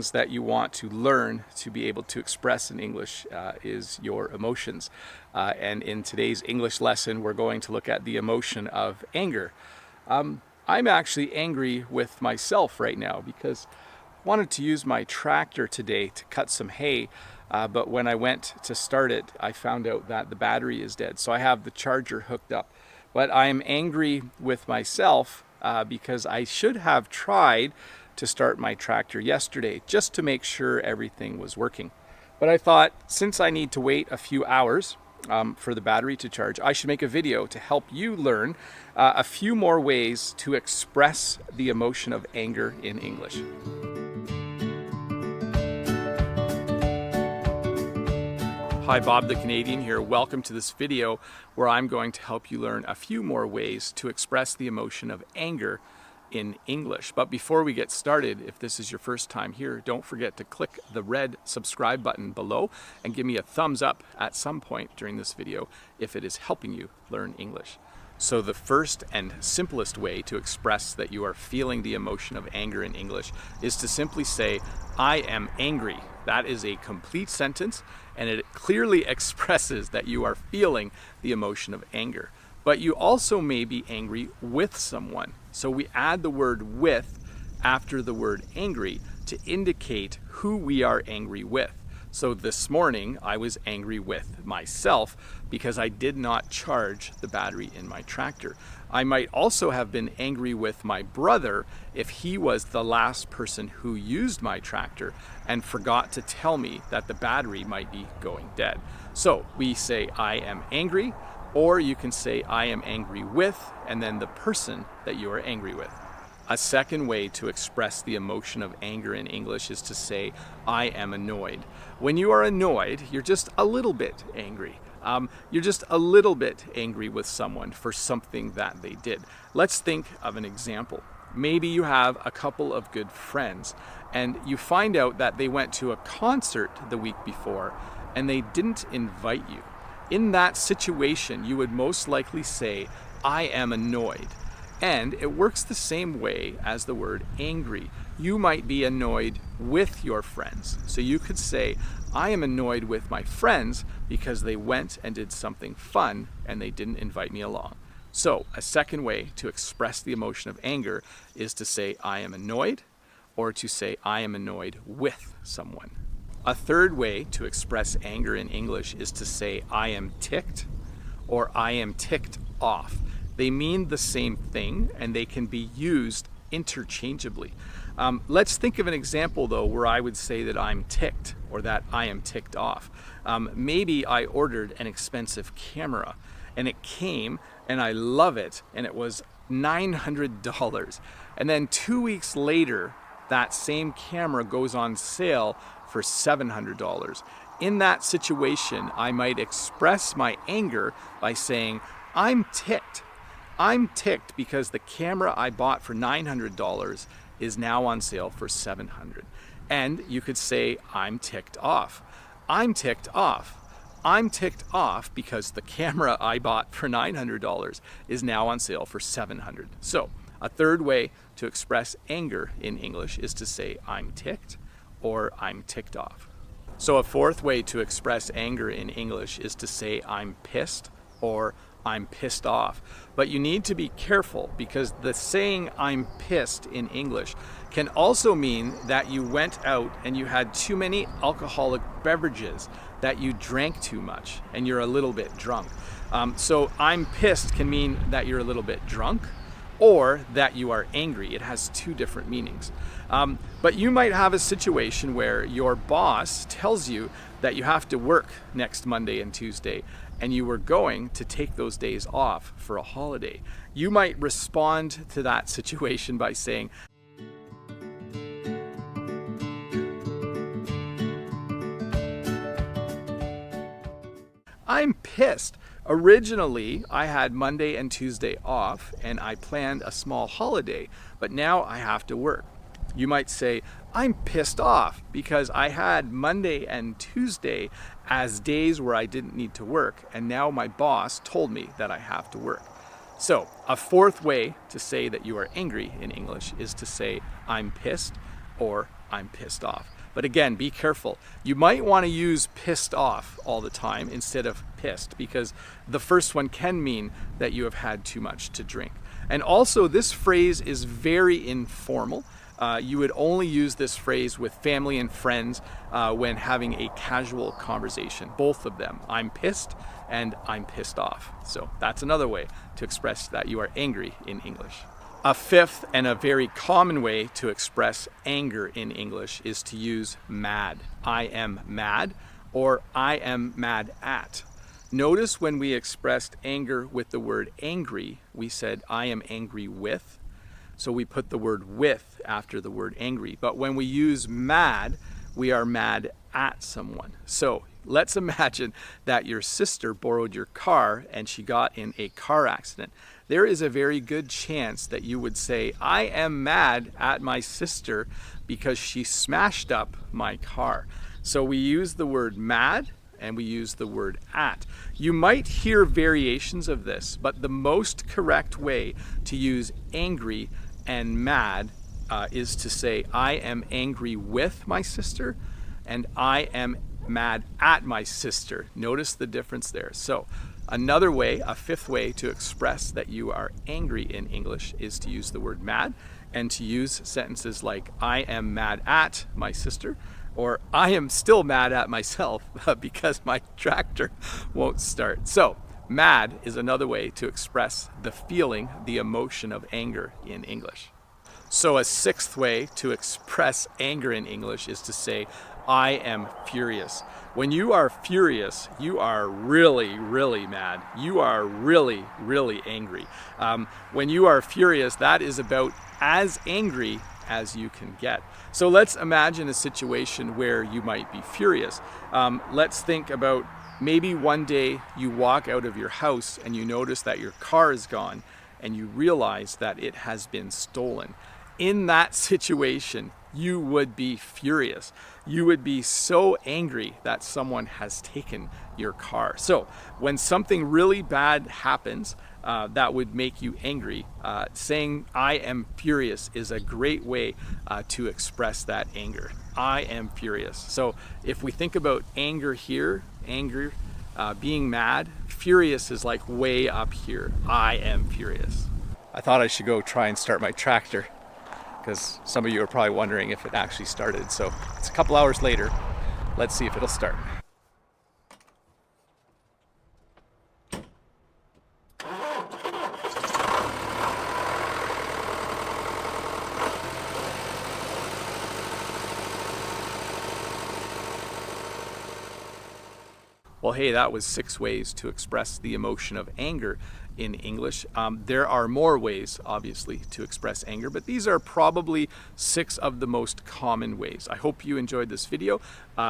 things that you want to learn to be able to express in English is your emotions. And in today's English lesson, we're going to look at the emotion of anger. I'm actually angry with myself right now because I wanted to use my tractor today to cut some hay, but when I went to start it, I found out that the battery is dead. So I have the charger hooked up. But I'm angry with myself because I should have tried to start my tractor yesterday just to make sure everything was working. But I thought, since I need to wait a few hours for the battery to charge, I should make a video to help you learn a few more ways to express the emotion of anger in English. Hi, Bob the Canadian here. Welcome to this video where I'm going to help you learn a few more ways to express the emotion of anger in English. But before we get started, if this is your first time here, don't forget to click the red subscribe button below and give me a thumbs up at some point during this video if it is helping you learn English. So the first and simplest way to express that you are feeling the emotion of anger in English is to simply say, I am angry. That is a complete sentence, and it clearly expresses that you are feeling the emotion of anger. But you also may be angry with someone. So we add the word with after the word angry to indicate who we are angry with. So this morning I was angry with myself because I did not charge the battery in my tractor. I might also have been angry with my brother if he was the last person who used my tractor and forgot to tell me that the battery might be going dead. So we say I am angry, or you can say I am angry with, and then the person that you are angry with. A second way to express the emotion of anger in English is to say, I am annoyed. When you are annoyed, you're just a little bit angry. You're just a little bit angry with someone for something that they did. Let's think of an example. Maybe you have a couple of good friends and you find out that they went to a concert the week before and they didn't invite you. In that situation, you would most likely say, I am annoyed. And it works the same way as the word angry. You might be annoyed with your friends. So you could say, I am annoyed with my friends because they went and did something fun and they didn't invite me along. So a second way to express the emotion of anger is to say, I am annoyed, or to say, I am annoyed with someone. A third way to express anger in English is to say, I am ticked, or I am ticked off. They mean the same thing and they can be used interchangeably. Let's think of an example though where I would say that I'm ticked or that I am ticked off. Maybe I ordered an expensive camera and it came and I love it and it was $900. And then 2 weeks later, that same camera goes on sale for $700. In that situation, I might express my anger by saying, I'm ticked. I'm ticked because the camera I bought for $900 is now on sale for $700. And you could say, I'm ticked off. I'm ticked off. I'm ticked off because the camera I bought for $900 is now on sale for $700. So a third way to express anger in English is to say, I'm ticked, or I'm ticked off. So a fourth way to express anger in English is to say, I'm pissed, or I'm pissed off. But you need to be careful because the saying I'm pissed in English can also mean that you went out and you had too many alcoholic beverages, that you drank too much and you're a little bit drunk. So I'm pissed can mean that you're a little bit drunk or that you are angry. It has two different meanings. But you might have a situation where your boss tells you that you have to work next Monday and Tuesday and you were going to take those days off for a holiday. You might respond to that situation by saying, I'm pissed. Originally, I had Monday and Tuesday off and I planned a small holiday, but now I have to work. You might say, I'm pissed off because I had Monday and Tuesday as days where I didn't need to work, and now my boss told me that I have to work. So, a fourth way to say that you are angry in English is to say, I'm pissed or I'm pissed off. But again, be careful. You might want to use pissed off all the time instead of pissed, because the first one can mean that you have had too much to drink. And also, this phrase is very informal. You would only use this phrase with family and friends when having a casual conversation. Both of them. I'm pissed and I'm pissed off. So that's another way to express that you are angry in English. A fifth and a very common way to express anger in English is to use mad. I am mad, or I am mad at. Notice when we expressed anger with the word angry, we said I am angry with. So we put the word with after the word angry. But when we use mad, we are mad at someone. So let's imagine that your sister borrowed your car and she got in a car accident. There is a very good chance that you would say, I am mad at my sister because she smashed up my car. So we use the word mad and we use the word at. You might hear variations of this, but the most correct way to use angry and mad is to say, I am angry with my sister and I am mad at my sister. Notice the difference there. So another way, a fifth way to express that you are angry in English is to use the word mad and to use sentences like, I am mad at my sister, or I am still mad at myself because my tractor won't start. So mad is another way to express the feeling, the emotion of anger in English. So a sixth way to express anger in English is to say, I am furious. When you are furious, you are really, really mad. You are really, really angry. When you are furious, that is about as angry as you can get. So let's imagine a situation where you might be furious. Let's think about maybe one day you walk out of your house and you notice that your car is gone and you realize that it has been stolen. In that situation, you would be furious. You would be so angry that someone has taken your car. So when something really bad happens that would make you angry, saying I am furious is a great way to express that anger. I am furious. So if we think about anger here, being mad, furious is like way up here. I am furious. I thought I should go try and start my tractor, because some of you are probably wondering if it actually started. So it's a couple hours later. Let's see if it'll start. Well, hey, that was 6 ways to express the emotion of anger in English. There are more ways, obviously, to express anger, but these are probably 6 of the most common ways. I hope you enjoyed this video.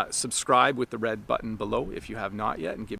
Subscribe with the red button below if you have not yet, and give